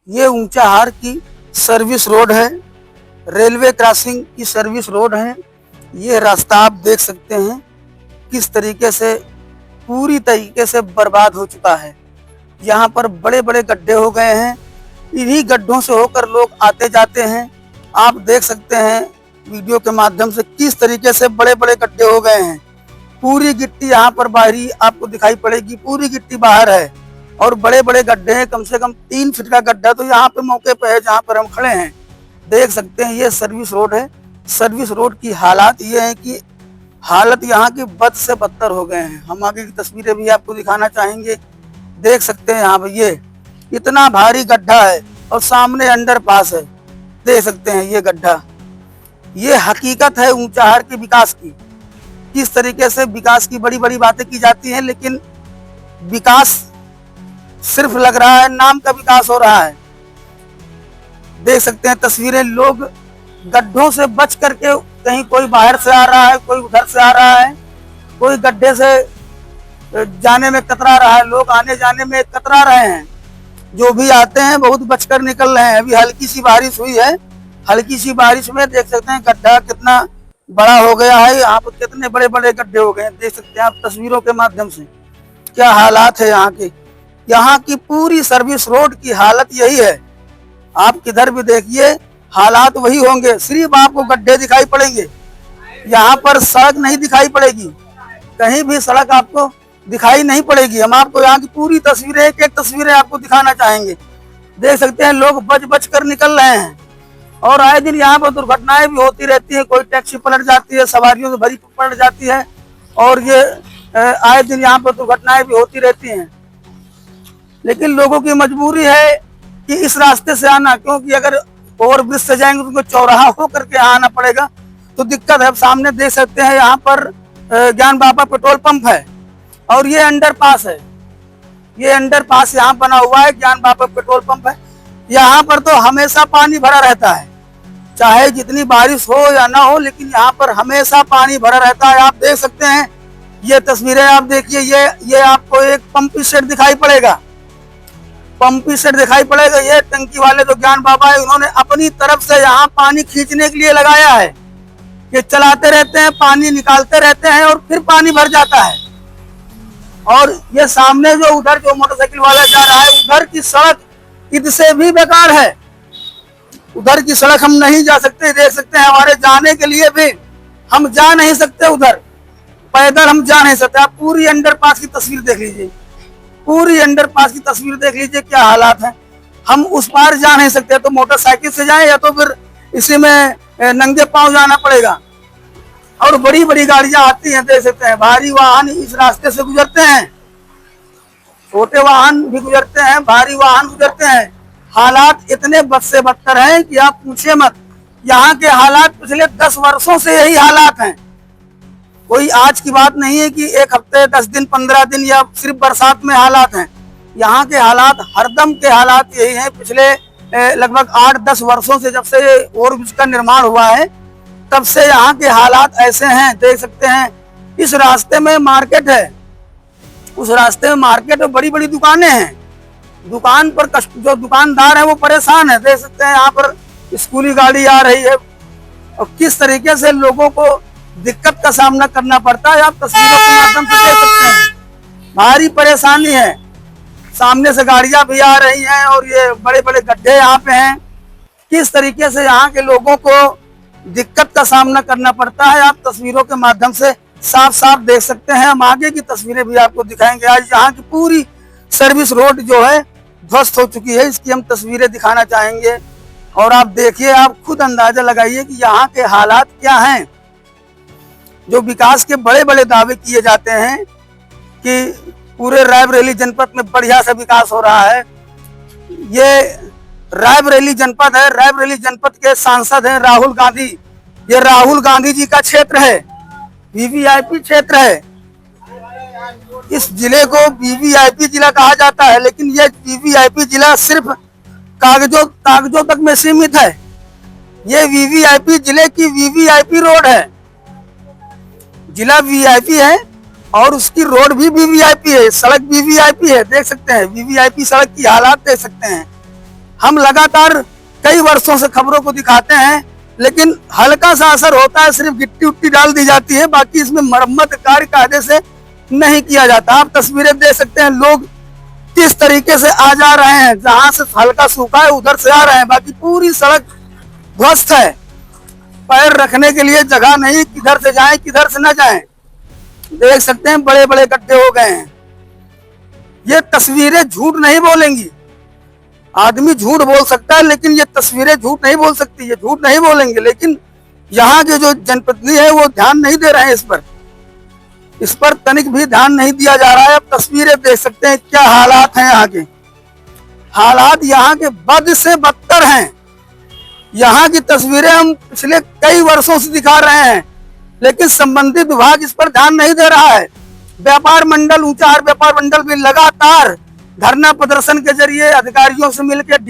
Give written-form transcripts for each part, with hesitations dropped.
ये ऊंचाहार की service road है, रेलवे क्रॉसिंग की सर्विस रोड है। ये रास्ता आप देख सकते हैं किस तरीके से पूरी तरीके से बर्बाद हो चुका है। यहाँ पर बड़े बड़े गड्ढे हो गए हैं, इन्हीं गड्ढों से होकर लोग आते जाते हैं। आप देख सकते हैं वीडियो के माध्यम से किस तरीके से बड़े बड़े गड्ढे हो गए हैं। पूरी गिट्टी यहाँ पर बाहरी आपको दिखाई पड़ेगी, पूरी गिट्टी बाहर है और बड़े बड़े गड्ढे हैं, कम से कम 3 फीट का गड्ढा तो यहाँ पे मौके पे है जहाँ पर हम खड़े हैं। देख सकते हैं ये सर्विस रोड है। सर्विस रोड की हालात ये है कि हालत यहाँ की बद से बदतर हो गए हैं। हम आगे की तस्वीरें भी आपको दिखाना चाहेंगे। देख सकते हैं यहाँ पर ये इतना भारी गड्ढा है और सामने अंडरपास है। देख सकते हैं ये गड्ढा। ये हकीकत है ऊंचाहार के विकास की। किस तरीके से विकास की बड़ी बड़ी बातें की जाती हैं, लेकिन विकास सिर्फ लग रहा है, नाम का विकास हो रहा है। देख सकते हैं तस्वीरें, लोग गड्ढों से बच करके कहीं कोई बाहर से आ रहा है, कोई उधर से आ रहा है, कोई गड्ढे से जाने में कतरा रहा है, लोग आने जाने में कतरा रहे हैं। जो भी आते हैं बहुत बचकर निकल रहे हैं। अभी हल्की सी बारिश हुई है, हल्की सी बारिश में देख सकते हैं गड्ढा कितना बड़ा हो गया है। यहाँ पर कितने बड़े बड़े गड्ढे हो गए हैं, देख सकते हैं आप तस्वीरों के माध्यम से क्या हालात है यहाँ के। यहाँ की पूरी सर्विस रोड की हालत यही है। आप किधर भी देखिए हालात वही होंगे, सिर्फ आपको गड्ढे दिखाई पड़ेंगे। यहाँ पर सड़क नहीं दिखाई पड़ेगी, कहीं भी सड़क आपको दिखाई नहीं पड़ेगी। हम आपको यहाँ की पूरी तस्वीरें, एक एक तस्वीरें आपको दिखाना चाहेंगे। देख सकते हैं लोग बच बच कर निकल रहे हैं और आए दिन यहाँ पर दुर्घटनाएं भी होती रहती है। कोई टैक्सी पलट जाती है, सवारियों से भरी पलट जाती है और ये आए दिन यहाँ पर दुर्घटनाएं भी होती रहती हैं। लेकिन लोगों की मजबूरी है कि इस रास्ते से आना, क्योंकि अगर ओवर ब्रिज से जाएंगे तो उनको चौराहा होकर के आना पड़ेगा, तो दिक्कत है। सामने देख सकते हैं यहाँ पर ज्ञान बाबा पेट्रोल पंप है और ये अंडरपास है। ये अंडरपास यहाँ बना हुआ है, ज्ञान बाबा पेट्रोल पंप है। यहाँ पर तो हमेशा पानी भरा रहता है, चाहे जितनी बारिश हो या ना हो, लेकिन यहाँ पर हमेशा पानी भरा रहता है। आप देख सकते हैं ये तस्वीरें, आप देखिए ये आपको एक पंप सेट दिखाई पड़ेगा, पंप सेट दिखाई पड़ेगा। ये टंकी वाले जो ज्ञान बाबा है, उन्होंने अपनी तरफ से यहाँ पानी खींचने के लिए लगाया है। ये चलाते रहते हैं, पानी निकालते रहते हैं और फिर पानी भर जाता है। और ये सामने जो उधर जो मोटरसाइकिल वाला जा रहा है, उधर की सड़क इससे भी बेकार है। उधर की सड़क हम नहीं जा सकते। देख सकते हैं हमारे जाने के लिए भी हम जा नहीं सकते, उधर पैदल हम जा नहीं सकते। आप पूरी अंडरपास की तस्वीर देख लीजिए, पूरी अंडरपास की तस्वीर देख लीजिए क्या हालात हैं। हम उस पार जा नहीं सकते, तो मोटरसाइकिल से जाएं या तो फिर इसी में नंगे पांव जाना पड़ेगा। और बड़ी बड़ी गाड़ियां आती हैं, देख सकते हैं भारी वाहन इस रास्ते से गुजरते हैं, छोटे वाहन भी गुजरते हैं, भारी वाहन गुजरते हैं। हालात इतने बद से बदतर हैं कि आप पूछिए मत। यहाँ के हालात पिछले 10 वर्षों से यही हालात हैं। कोई आज की बात नहीं है कि एक हफ्ते, 10 दिन, 15 दिन या सिर्फ बरसात में हालात हैं। यहाँ के हालात हरदम के हालात यही हैं। पिछले लगभग 8-10 वर्षों से, जब से ओवरब्रिज का निर्माण हुआ है, तब से यहाँ के हालात ऐसे हैं। देख सकते हैं इस रास्ते में मार्केट है, उस रास्ते में मार्केट में बड़ी बड़ी दुकानें हैं। दुकान पर जो दुकानदार है वो परेशान है। देख सकते हैं यहाँ पर स्कूली गाड़ी आ रही है और किस तरीके से लोगों को दिक्कत का सामना करना पड़ता है, आप तस्वीरों के माध्यम से देख सकते हैं। भारी परेशानी है, सामने से गाड़ियां भी आ रही हैं और ये बड़े बड़े गड्ढे यहाँ पे हैं। किस तरीके से यहाँ के लोगों को दिक्कत का सामना करना पड़ता है, आप तस्वीरों के माध्यम से साफ साफ देख सकते हैं। हम आगे की तस्वीरें भी आपको दिखाएंगे। आज यहाँ की पूरी सर्विस रोड जो है ध्वस्त हो चुकी है, इसकी हम तस्वीरें दिखाना चाहेंगे और आप देखिए, आप खुद अंदाजा लगाइए कि यहाँ के हालात क्या हैं। जो विकास के बड़े बड़े दावे किए जाते हैं कि पूरे रायबरेली जनपद में बढ़िया से विकास हो रहा है, ये रायबरेली जनपद है। रायबरेली जनपद के सांसद हैं राहुल गांधी। ये राहुल गांधी जी का क्षेत्र है, वीवीआईपी क्षेत्र है। इस जिले को वीवीआईपी जिला कहा जाता है, लेकिन ये वीवीआईपी जिला सिर्फ कागजों तक में सीमित है। ये वीवीआईपी जिले की वीवीआईपी रोड है। जिला वीआईपी है और उसकी रोड भी वीवीआईपी है, सड़क वीवीआईपी है। देख सकते हैं वीवीआईपी सड़क की हालात देख सकते हैं। हम लगातार कई वर्षों से खबरों को दिखाते हैं, लेकिन हल्का सा असर होता है, सिर्फ गिट्टी उट्टी डाल दी जाती है, बाकी इसमें मरम्मत कार्य कायदे से नहीं किया जाता। आप तस्वीरें देख सकते हैं, लोग किस तरीके से आ जा रहे हैं, जहां से हल्का सूखा है उधर से आ रहे हैं, बाकी पूरी सड़क ध्वस्त है। पैर रखने के लिए जगह नहीं, किधर से जाएं किधर से न जाएं। देख सकते हैं बड़े बड़े गड्ढे हो गए हैं। ये तस्वीरें झूठ नहीं बोलेंगी। आदमी झूठ बोल सकता है, लेकिन ये तस्वीरें झूठ नहीं बोल सकती। ये झूठ नहीं बोलेंगे, लेकिन यहाँ के जो जनप्रतिनिधि है वो ध्यान नहीं दे रहे हैं इस पर तनिक भी ध्यान नहीं दिया जा रहा है। अब तस्वीरें देख सकते हैं क्या हालात हैं। यहाँ के हालात यहाँ के बद से बदतर हैं। यहाँ की तस्वीरें हम पिछले कई वर्षों से दिखा रहे हैं, लेकिन संबंधित विभाग इस पर ध्यान नहीं दे रहा है। व्यापार मंडल, ऊंचाहार व्यापार मंडल भी लगातार धरना प्रदर्शन के जरिए अधिकारियों से मिलकर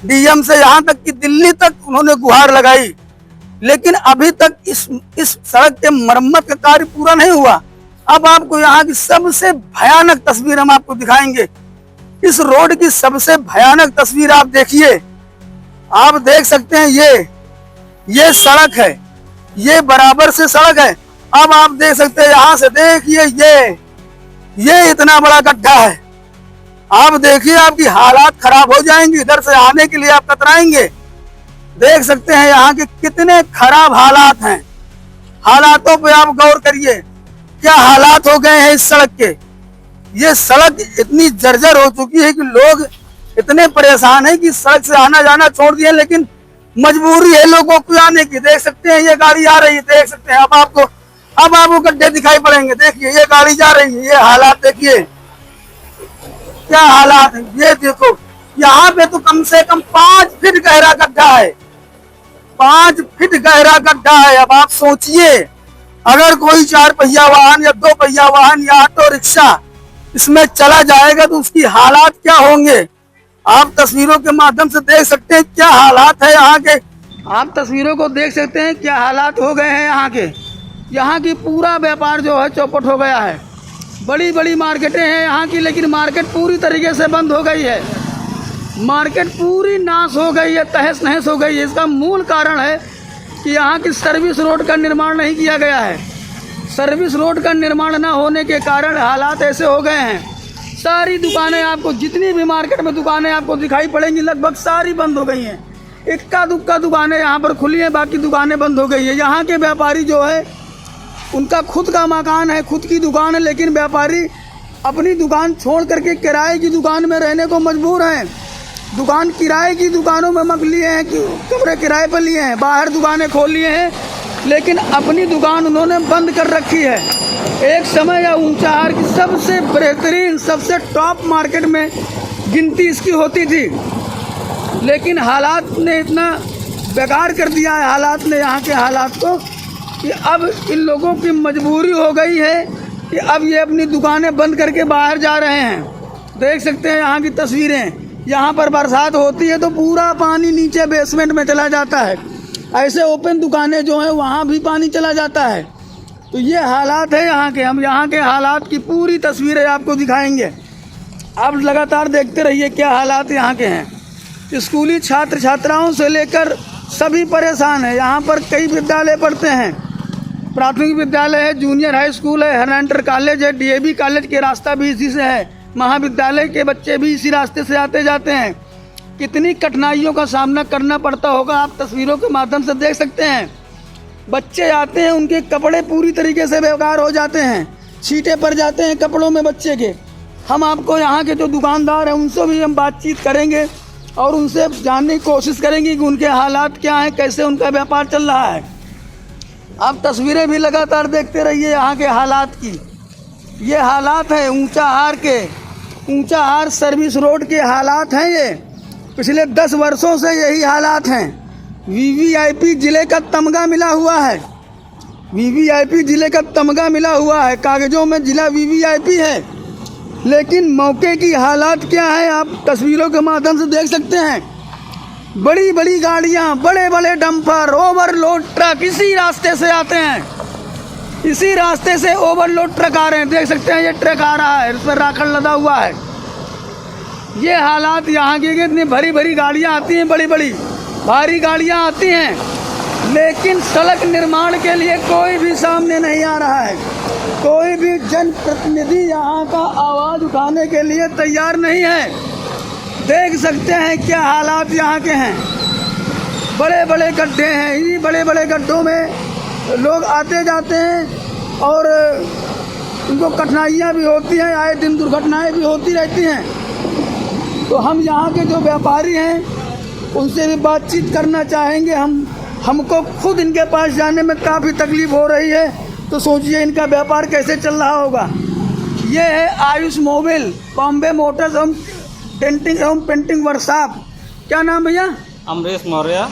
डीएम से यहाँ तक कि दिल्ली तक उन्होंने गुहार लगाई, लेकिन अभी तक इस सड़क के मरम्मत का कार्य पूरा नहीं हुआ। अब आपको यहाँ की सबसे भयानक तस्वीर हम आपको दिखाएंगे। इस रोड की सबसे भयानक तस्वीर आप देखिए। आप देख सकते हैं ये सड़क है, ये बराबर से सड़क है। अब आप देख सकते हैं यहाँ से देखिए ये इतना बड़ा गड्ढा है। आप देखिए आपकी हालात खराब हो जाएंगी, इधर से आने के लिए आप कतराएंगे। देख सकते हैं यहाँ के कितने खराब हालात हैं। हालातों पे आप गौर करिए, क्या हालात हो गए हैं इस सड़क के। ये सड़क इतनी जर्जर हो चुकी है कि लोग इतने परेशान हैं कि सड़क से आना जाना छोड़ दिए, लेकिन मजबूरी है लोगों को आने की। देख सकते हैं ये गाड़ी आ रही है, देख सकते हैं। अब आपको गड्ढे दिखाई पड़ेंगे। देखिए ये गाड़ी जा रही है, ये हालात देखिए क्या हालात है। ये देखो यहाँ पे तो कम से कम 5 फीट गहरा गड्ढा है, 5 फीट गहरा गड्ढा है। अब आप सोचिए, अगर कोई 4 पहिया वाहन या 2 पहिया वाहन या ऑटो रिक्शा इसमें चला जाएगा तो उसकी हालात क्या होंगे। आप तस्वीरों के माध्यम से देख सकते हैं क्या हालात है यहाँ के। आप तस्वीरों को देख सकते हैं क्या हालात हो गए हैं यहाँ के। यहाँ की पूरा व्यापार जो है चौपट हो गया है। बड़ी बड़ी मार्केटें हैं यहाँ की, लेकिन मार्केट पूरी तरीके से बंद हो गई है। मार्केट पूरी नाश हो गई है, तहस नहस हो गई है। इसका मूल कारण है कि यहाँ की सर्विस रोड का निर्माण नहीं किया गया है। सर्विस रोड का निर्माण न होने के कारण हालात ऐसे हो गए हैं। सारी दुकानें आपको, जितनी भी मार्केट में दुकानें आपको दिखाई पड़ेंगी, लगभग सारी बंद हो गई हैं। इक्का दुक्का दुकानें यहाँ पर खुली हैं, बाकी दुकानें बंद हो गई है। यहाँ के व्यापारी जो है उनका खुद का मकान है, खुद की दुकान है, लेकिन व्यापारी अपनी दुकान छोड़ करके किराए की दुकान में रहने को मजबूर हैं। दुकान किराए की दुकानों में मग लिए हैं, कमरे किराए पर लिए हैं, बाहर दुकानें खोल लिए हैं, लेकिन अपनी दुकान उन्होंने बंद कर रखी है। एक समय या ऊंचाहार की सबसे बेहतरीन, सबसे टॉप मार्केट में गिनती इसकी होती थी, लेकिन हालात ने इतना बेकार कर दिया है, हालात ने यहाँ के हालात को, कि अब इन लोगों की मजबूरी हो गई है कि अब ये अपनी दुकानें बंद करके बाहर जा रहे हैं। देख सकते हैं यहाँ की तस्वीरें। यहाँ पर बरसात होती है तो पूरा पानी नीचे बेसमेंट में चला जाता है। ऐसे ओपन दुकानें जो हैं वहाँ भी पानी चला जाता है। तो ये हालात है यहाँ के। हम यहाँ के हालात की पूरी तस्वीरें आपको दिखाएंगे। आप लगातार देखते रहिए क्या हालात यहाँ के हैं। स्कूली छात्र छात्राओं से लेकर सभी परेशान हैं। यहाँ पर कई विद्यालय पढ़ते हैं। प्राथमिक विद्यालय है, जूनियर हाई स्कूल है, हरनंटर कॉलेज है, डीएवी कॉलेज के रास्ता भी इसी से है, महाविद्यालय के बच्चे भी इसी रास्ते से आते जाते हैं। कितनी कठिनाइयों का सामना करना पड़ता होगा आप तस्वीरों के माध्यम से देख सकते हैं। बच्चे आते हैं, उनके कपड़े पूरी तरीके से बेकार हो जाते हैं, छींटे पड़ जाते हैं कपड़ों में बच्चे के। हम आपको यहाँ के जो दुकानदार हैं उनसे भी हम बातचीत करेंगे और उनसे जानने की कोशिश करेंगे कि उनके हालात क्या हैं, कैसे उनका व्यापार चल रहा है। आप तस्वीरें भी लगातार देखते रहिए यहाँ के हालात की। ये हालात है ऊंचाहार के, ऊंचाहार सर्विस रोड के हालात हैं। ये पिछले 10 वर्षों से यही हालात हैं। वीवीआईपी जिले का तमगा मिला हुआ है, वीवीआईपी जिले का तमगा मिला हुआ है, कागजों में जिला वीवीआईपी है, लेकिन मौके की हालात क्या है आप तस्वीरों के माध्यम से देख सकते हैं। बड़ी बड़ी गाड़ियां, बड़े बड़े डंपर, ओवरलोड ट्रक इसी रास्ते से आते हैं, इसी रास्ते से ओवरलोड ट्रक आ रहे हैं। देख सकते हैं ये ट्रक आ रहा है, इस पर राखड़ लदा हुआ है। ये हालात यहाँ के इतनी भरी भरी गाड़ियाँ आती हैं, बड़ी बड़ी भारी गाड़ियाँ आती हैं, लेकिन सड़क निर्माण के लिए कोई भी सामने नहीं आ रहा है। कोई भी जनप्रतिनिधि यहाँ का आवाज़ उठाने के लिए तैयार नहीं है। देख सकते हैं क्या हालात यहाँ के हैं। बड़े बड़े गड्ढे हैं, इन्हीं बड़े बड़े गड्ढों में लोग आते जाते हैं और उनको कठिनाइयाँ भी होती हैं, आए दिन दुर्घटनाएं भी होती रहती हैं। तो हम यहाँ के जो व्यापारी हैं उनसे भी बातचीत करना चाहेंगे। हमको खुद इनके पास जाने में काफ़ी तकलीफ़ हो रही है, तो सोचिए इनका व्यापार कैसे चल रहा होगा। ये है आयुष मोबिल, बॉम्बे मोटर्स एवं पेंटिंग वर्कशॉप। क्या नाम भैया? अमरीश मौर्य।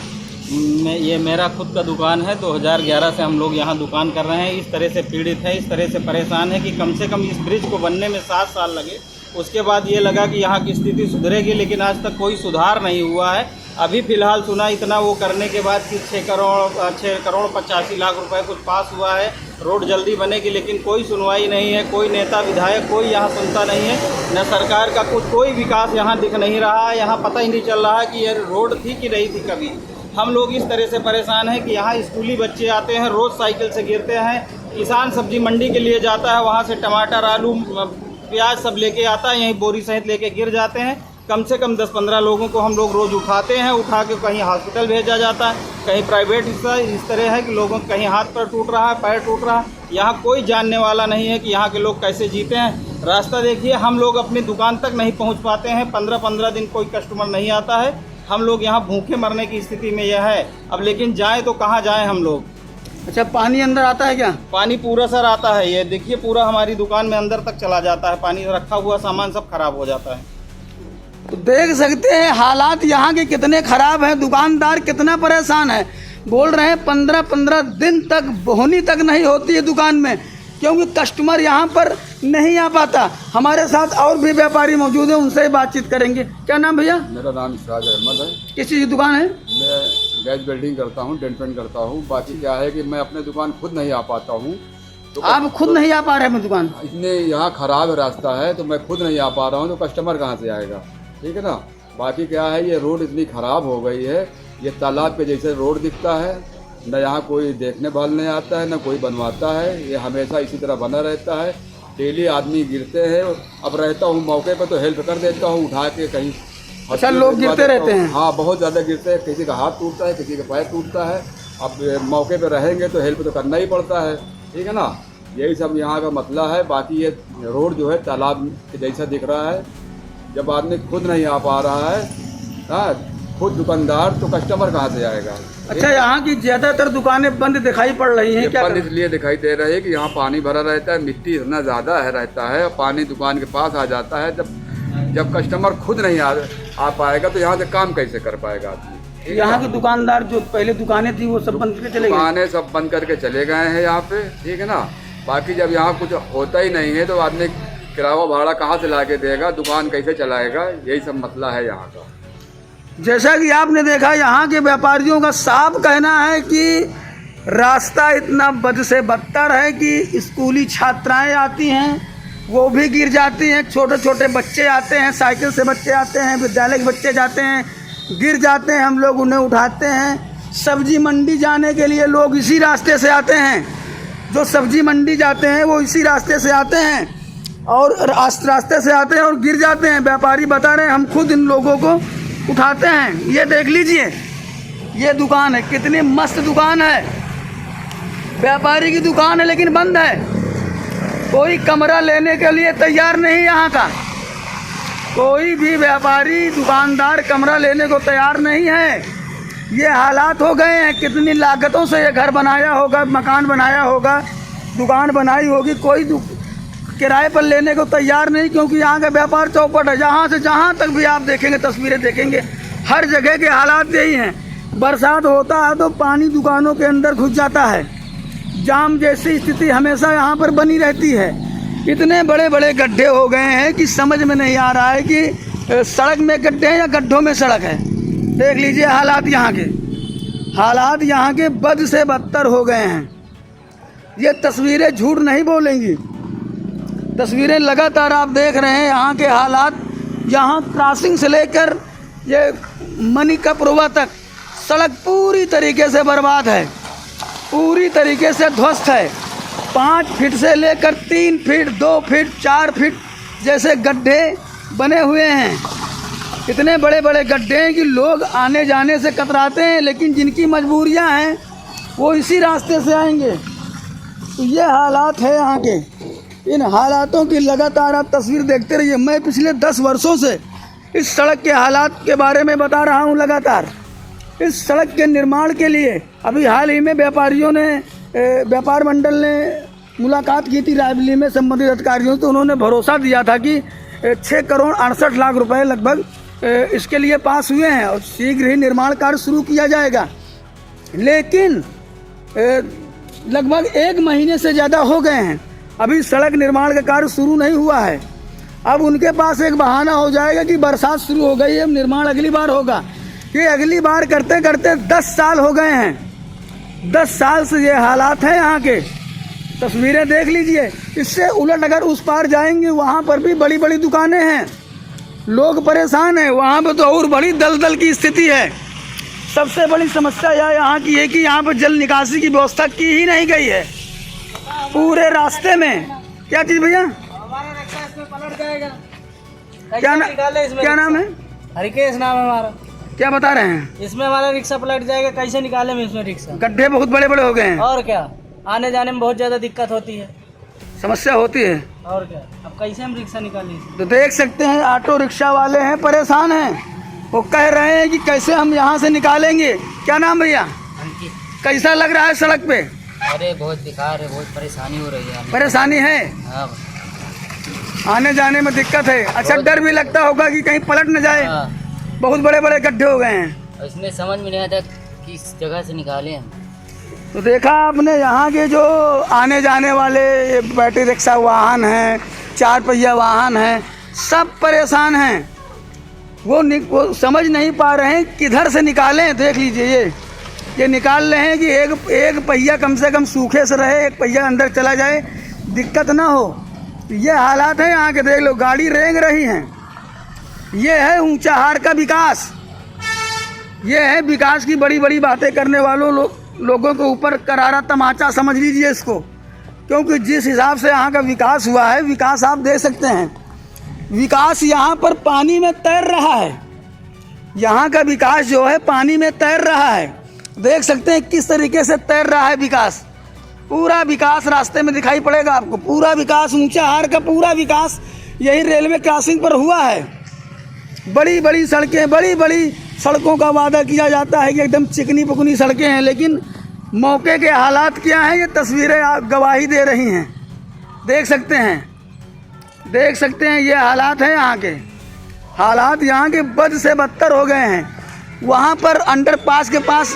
ये मेरा खुद का दुकान है। 2011 से हम लोग यहाँ दुकान कर रहे हैं। इस तरह से पीड़ित है, इस तरह से परेशान है कि कम से कम इस ब्रिज को बनने में 7 साल लगे। उसके बाद ये लगा कि यहाँ की स्थिति सुधरेगी, लेकिन आज तक कोई सुधार नहीं हुआ है। अभी फ़िलहाल सुना इतना वो करने के बाद कि 6 करोड़ 85 लाख रुपए कुछ पास हुआ है, रोड जल्दी बनेगी, लेकिन कोई सुनवाई नहीं है। कोई नेता विधायक कोई यहाँ सुनता नहीं है। न सरकार का कोई विकास यहाँ दिख नहीं रहा है। यहाँ पता ही नहीं चल रहा है कि ये रोड थी कि नहीं थी कभी। हम लोग इस तरह से परेशान हैं कि यहाँ स्कूली बच्चे आते हैं, रोज़ साइकिल से गिरते हैं। किसान सब्जी मंडी के लिए जाता है, वहाँ से टमाटर, आलू, प्याज सब लेके आता है, यहीं बोरी सहित लेके गिर जाते हैं। कम से कम 10-15 लोगों को हम लोग रोज़ उठाते हैं, उठा के कहीं हॉस्पिटल भेजा जाता है, कहीं प्राइवेट। इस तरह है कि लोगों कहीं हाथ पर टूट रहा है, पैर टूट रहा है। यहाँ कोई जानने वाला नहीं है कि यहाँ के लोग कैसे जीते हैं। रास्ता देखिए, हम लोग अपनी दुकान तक नहीं पहुँच पाते हैं। 15-15 दिन कोई कस्टमर नहीं आता है। हम लोग यहाँ भूखे मरने की स्थिति में यह है। अब लेकिन जाएँ तो कहाँ जाएँ हम लोग? अच्छा, पानी अंदर आता है क्या? पानी पूरा सर आता है। ये देखिए, पूरा हमारी दुकान में अंदर तक चला जाता है पानी। रखा हुआ सामान सब खराब हो जाता है। तो देख सकते हैं हालात यहाँ के कितने ख़राब हैं। दुकानदार कितना परेशान है। बोल रहे हैं 15-15 दिन तक बोहनी तक नहीं होती है दुकान में, क्योंकि कस्टमर यहाँ पर नहीं आ पाता। हमारे साथ और भी व्यापारी मौजूद हैं, उनसे ही बातचीत करेंगे। क्या नाम भैया? मेरा नाम इशराज अहमद है। किस चीज़ की दुकान है? मैं गैस वेल्डिंग करता हूँ, डेंट पेंट करता हूँ। बाकी क्या है कि मैं अपने दुकान खुद नहीं आ पाता हूँ। तो आप खुद नहीं आ पा रहे हैं दुकान? इतने यहाँ ख़राब रास्ता है, तो मैं खुद नहीं आ पा रहा हूँ, तो कस्टमर कहाँ से आएगा? ठीक है ना। बाकी क्या है, ये रोड इतनी ख़राब हो गई है, ये तालाब के जैसे रोड दिखता है। न यहाँ कोई देखने भालने आता है, न कोई बनवाता है। ये हमेशा इसी तरह बना रहता है। डेली आदमी गिरते हैं। अब रहता हूँ मौके पर तो हेल्प कर देता हूँ, उठा के कहीं। अच्छा, लोग गिरते रहते हैं? हाँ, बहुत ज़्यादा गिरते हैं। किसी का हाथ टूटता है, किसी का पैर टूटता है। अब मौके पर रहेंगे तो हेल्प तो करना ही पड़ता है। ठीक है ना। यही सब यहाँ का मसला है। बाकी ये रोड जो है तालाब के जैसा दिख रहा है। जब आदमी खुद नहीं आ पा रहा है, हाँ, खुद दुकानदार, तो कस्टमर कहाँ से आएगा? अच्छा, यहाँ की ज़्यादातर दुकानें बंद दिखाई पड़ रही हैं। क्या बंद इसलिए दिखाई दे रही है कि यहाँ पानी भरा रहता है, मिट्टी इतना ज़्यादा है रहता है, और पानी दुकान के पास आ जाता है। जब कस्टमर खुद नहीं आ पाएगा तो यहाँ से काम कैसे कर पाएगा आदमी? यहाँ की दुकानदार जो पहले दुकानें थी वो सब बंद करके चले गए? दुकानें सब बंद करके चले गए हैं यहाँ पे। ठीक है ना। बाकी जब यहाँ कुछ होता ही नहीं है तो आदमी किराया भाड़ा कहाँ से ला के देगा, दुकान कैसे चलाएगा? यही सब मसला है यहाँ का। जैसा कि आपने देखा, यहाँ के व्यापारियों का साफ कहना है कि रास्ता इतना बद से बदतर है कि स्कूली छात्राएं आती हैं, वो भी गिर जाती हैं। छोटे छोटे बच्चे आते हैं, साइकिल से बच्चे आते हैं, विद्यालय के बच्चे जाते हैं, गिर जाते हैं। हम लोग उन्हें उठाते हैं। सब्जी मंडी जाने के लिए लोग इसी रास्ते से आते हैं। जो सब्जी मंडी जाते हैं वो इसी रास्ते से आते हैं और रास्ते से आते हैं और गिर जाते हैं। व्यापारी बता रहे हैं, हम खुद इन लोगों को उठाते हैं। ये देख लीजिए, ये दुकान है, कितनी मस्त दुकान है। व्यापारी की दुकान है लेकिन बंद है। कोई कमरा लेने के लिए तैयार नहीं। यहाँ का कोई भी व्यापारी दुकानदार कमरा लेने को तैयार नहीं है। ये हालात हो गए हैं। कितनी लागतों से ये घर बनाया होगा, मकान बनाया होगा, दुकान बनाई होगी, कोई किराए पर लेने को तैयार नहीं, क्योंकि यहाँ का व्यापार चौपट है। जहाँ से जहाँ तक भी आप देखेंगे, तस्वीरें देखेंगे, हर जगह के हालात यही हैं। बरसात होता है तो पानी दुकानों के अंदर घुस जाता है। जाम जैसी स्थिति हमेशा यहाँ पर बनी रहती है। इतने बड़े बड़े गड्ढे हो गए हैं कि समझ में नहीं आ रहा है कि सड़क में गड्ढे हैं या गड्ढों में सड़क है। देख लीजिए हालात यहाँ के। हालात यहाँ के बद से बदतर हो गए हैं। ये तस्वीरें झूठ नहीं बोलेंगी। तस्वीरें लगातार आप देख रहे हैं। यहाँ के हालात यहाँ क्रॉसिंग से लेकर ये मणिकपुरवा तक सड़क पूरी तरीके से बर्बाद है, पूरी तरीके से ध्वस्त है। 5 फीट से लेकर 3 फीट, 2 फीट, 4 फीट जैसे गड्ढे बने हुए हैं। इतने बड़े बड़े गड्ढे हैं कि लोग आने जाने से कतराते हैं, लेकिन जिनकी मजबूरियां हैं वो इसी रास्ते से आएंगे। तो ये हालात है यहाँ के। इन हालातों की लगातार आप तस्वीर देखते रहिए। मैं पिछले 10 वर्षों से इस सड़क के हालात के बारे में बता रहा हूँ लगातार। इस सड़क के निर्माण के लिए अभी हाल ही में व्यापारियों ने, व्यापार मंडल ने मुलाकात की थी रायबरेली में संबंधित अधिकारियों से। तो उन्होंने भरोसा दिया था कि 6 करोड़ 68 लाख रुपए लगभग इसके लिए पास हुए हैं और शीघ्र ही निर्माण कार्य शुरू किया जाएगा। लेकिन लगभग 1 महीने से ज़्यादा हो गए हैं, अभी सड़क निर्माण का कार्य शुरू नहीं हुआ है। अब उनके पास एक बहाना हो जाएगा कि बरसात शुरू हो गई है, अब निर्माण अगली बार होगा। ये अगली बार करते करते 10 साल हो गए हैं। 10 साल से ये हालात हैं यहाँ के। तस्वीरें देख लीजिए। इससे उलट अगर उस पार जाएंगे, वहाँ पर भी बड़ी बड़ी दुकानें हैं, लोग परेशान हैं। वहाँ पर तो और बड़ी दलदल की स्थिति है। सबसे बड़ी समस्या यह यहाँ की है कि यहाँ पर जल निकासी की व्यवस्था की ही नहीं गई है पूरे रास्ते में। क्या चीज़ भैया? हमारा रिक्शा इसमें पलट जाएगा। क्या नाम है? हरिकेश नाम है हमारा। क्या बता रहे हैं? इसमें हमारा रिक्शा पलट जाएगा, कैसे निकाले में इसमें रिक्शा? गड्ढे बहुत बड़े बड़े हो गए हैं और क्या, आने जाने में बहुत ज़्यादा दिक्कत होती है, समस्या होती है। और क्या, अब कैसे हम रिक्शा निकालें? तो देख सकते हैं ऑटो रिक्शा वाले हैं, परेशान हैं। वो कह रहे हैं कि कैसे हम यहाँ से निकालेंगे। क्या नाम भैया? कैसा लग रहा है सड़क पे? अरे बहुत दिक्कत है, बहुत परेशानी हो रही है। परेशानी है, हाँ, आने जाने में दिक्कत है। अच्छा, डर भी लगता होगा कि कहीं पलट न जाए। हाँ। बहुत बड़े बड़े गड्ढे हो गए हैं। इसमें समझ में नहीं आता किस जगह से निकालें हम। तो देखा आपने यहाँ के जो आने जाने वाले बैटरी रिक्शा वाहन हैं, 4 पहिया वाहन हैं, सब परेशान हैं। वो समझ नहीं पा रहे हैं किधर से निकालें। देख लीजिए, ये निकाल रहे हैं कि एक पहिया कम से कम सूखे से रहे, एक पहिया अंदर चला जाए, दिक्कत ना हो। ये हालात है यहाँ के। देख लो, गाड़ी रेंग रही हैं। ये है ऊंचाहार का विकास। ये है विकास की बड़ी बड़ी बातें करने वालों लोगों के ऊपर करारा तमाचा समझ लीजिए इसको। क्योंकि जिस हिसाब से यहाँ का विकास हुआ है, विकास आप देख सकते हैं, विकास यहाँ पर पानी में तैर रहा है। यहाँ का विकास जो है पानी में तैर रहा है। देख सकते हैं किस तरीके से तैर रहा है विकास। पूरा विकास रास्ते में दिखाई पड़ेगा आपको। पूरा विकास, ऊंचाहार का पूरा विकास यही रेलवे क्रॉसिंग पर हुआ है। बड़ी बड़ी सड़कें, बड़ी बड़ी सड़कों का वादा किया जाता है कि एकदम चिकनी पुकनी सड़कें हैं, लेकिन मौके के हालात क्या हैं ये तस्वीरें आप गवाही दे रही हैं। देख सकते हैं, देख सकते हैं ये हालात हैं यहाँ के। हालात यहाँ के बद से बदतर हो गए हैं। वहाँ पर अंडरपास के पास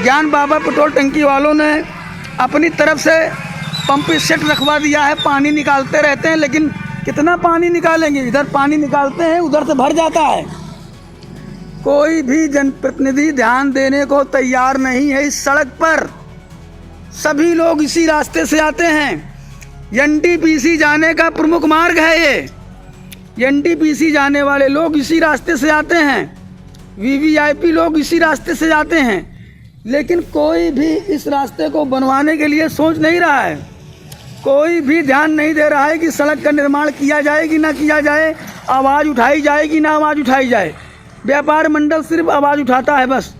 ज्ञान बाबा पेट्रोल टंकी वालों ने अपनी तरफ से पंप सेट रखवा दिया है, पानी निकालते रहते हैं, लेकिन कितना पानी निकालेंगे? इधर पानी निकालते हैं, उधर से भर जाता है। कोई भी जनप्रतिनिधि ध्यान देने को तैयार नहीं है इस सड़क पर। सभी लोग इसी रास्ते से आते हैं। एनटीपीसी जाने का प्रमुख मार्ग है ये। एनटीपीसी जाने वाले लोग इसी रास्ते से आते हैं, वीवीआईपी लोग इसी रास्ते से जाते हैं, लेकिन कोई भी इस रास्ते को बनवाने के लिए सोच नहीं रहा है। कोई भी ध्यान नहीं दे रहा है कि सड़क का निर्माण किया जाए कि ना किया जाए, आवाज़ उठाई जाए कि ना आवाज़ उठाई जाए। व्यापार मंडल सिर्फ आवाज़ उठाता है बस,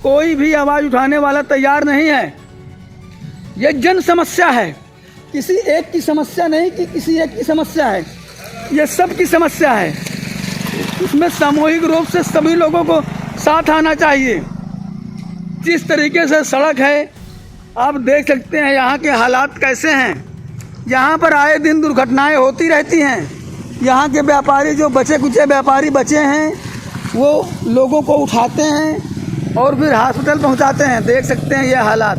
कोई भी आवाज़ उठाने वाला तैयार नहीं है। ये जन समस्या है, किसी एक की समस्या नहीं कि किसी एक की समस्या है, ये सब की समस्या है। इसमें सामूहिक रूप से सभी लोगों को साथ आना चाहिए। जिस तरीके से सड़क है आप देख सकते हैं यहाँ के हालात कैसे हैं। यहाँ पर आए दिन दुर्घटनाएं होती रहती हैं। यहाँ के व्यापारी जो बचे कुचे व्यापारी बचे हैं वो लोगों को उठाते हैं और फिर हॉस्पिटल पहुँचाते हैं। देख सकते हैं ये हालात।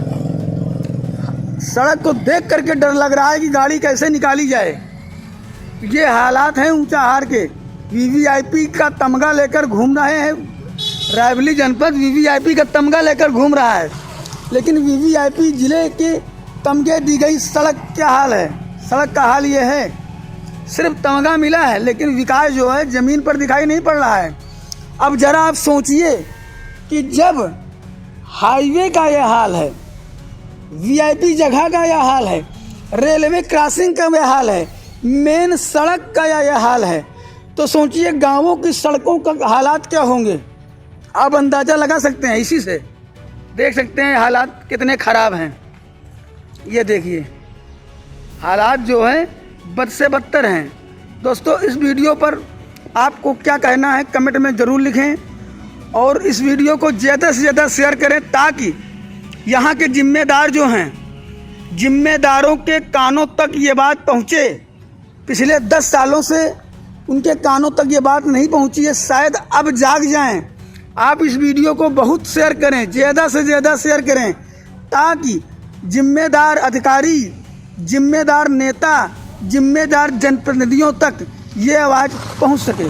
सड़क को देख करके डर लग रहा है कि गाड़ी कैसे निकाली जाए। ये हालात हैं ऊंचाहार के। वीवीआईपी का तमगा लेकर घूम रहे हैं। रायबरेली जनपद वीवीआईपी का तमगा लेकर घूम रहा है, लेकिन वीवीआईपी जिले के तमगे दी गई सड़क क्या हाल है? सड़क का हाल ये है। सिर्फ तमगा मिला है, लेकिन विकास जो है ज़मीन पर दिखाई नहीं पड़ रहा है। अब ज़रा आप सोचिए कि जब हाईवे का यह हाल है, वीआईपी जगह का यह हाल है, रेलवे क्रॉसिंग का यह हाल है, मेन सड़क का यह हाल है, तो सोचिए गांवों की सड़कों का हालात क्या होंगे। आप अंदाज़ा लगा सकते हैं, इसी से देख सकते हैं हालात कितने ख़राब हैं। ये देखिए हालात जो है बद से बदतर हैं। दोस्तों, इस वीडियो पर आपको क्या कहना है कमेंट में ज़रूर लिखें, और इस वीडियो को ज़्यादा से ज़्यादा शेयर करें ताकि यहाँ के जिम्मेदार जो हैं, जिम्मेदारों के कानों तक ये बात पहुँचे। पिछले 10 सालों से उनके कानों तक ये बात नहीं पहुँची है, शायद अब जाग जाएं। आप इस वीडियो को बहुत शेयर करें, ज़्यादा से ज़्यादा शेयर करें, ताकि जिम्मेदार अधिकारी, जिम्मेदार नेता, जिम्मेदार जनप्रतिनिधियों तक ये आवाज़ पहुँच सके।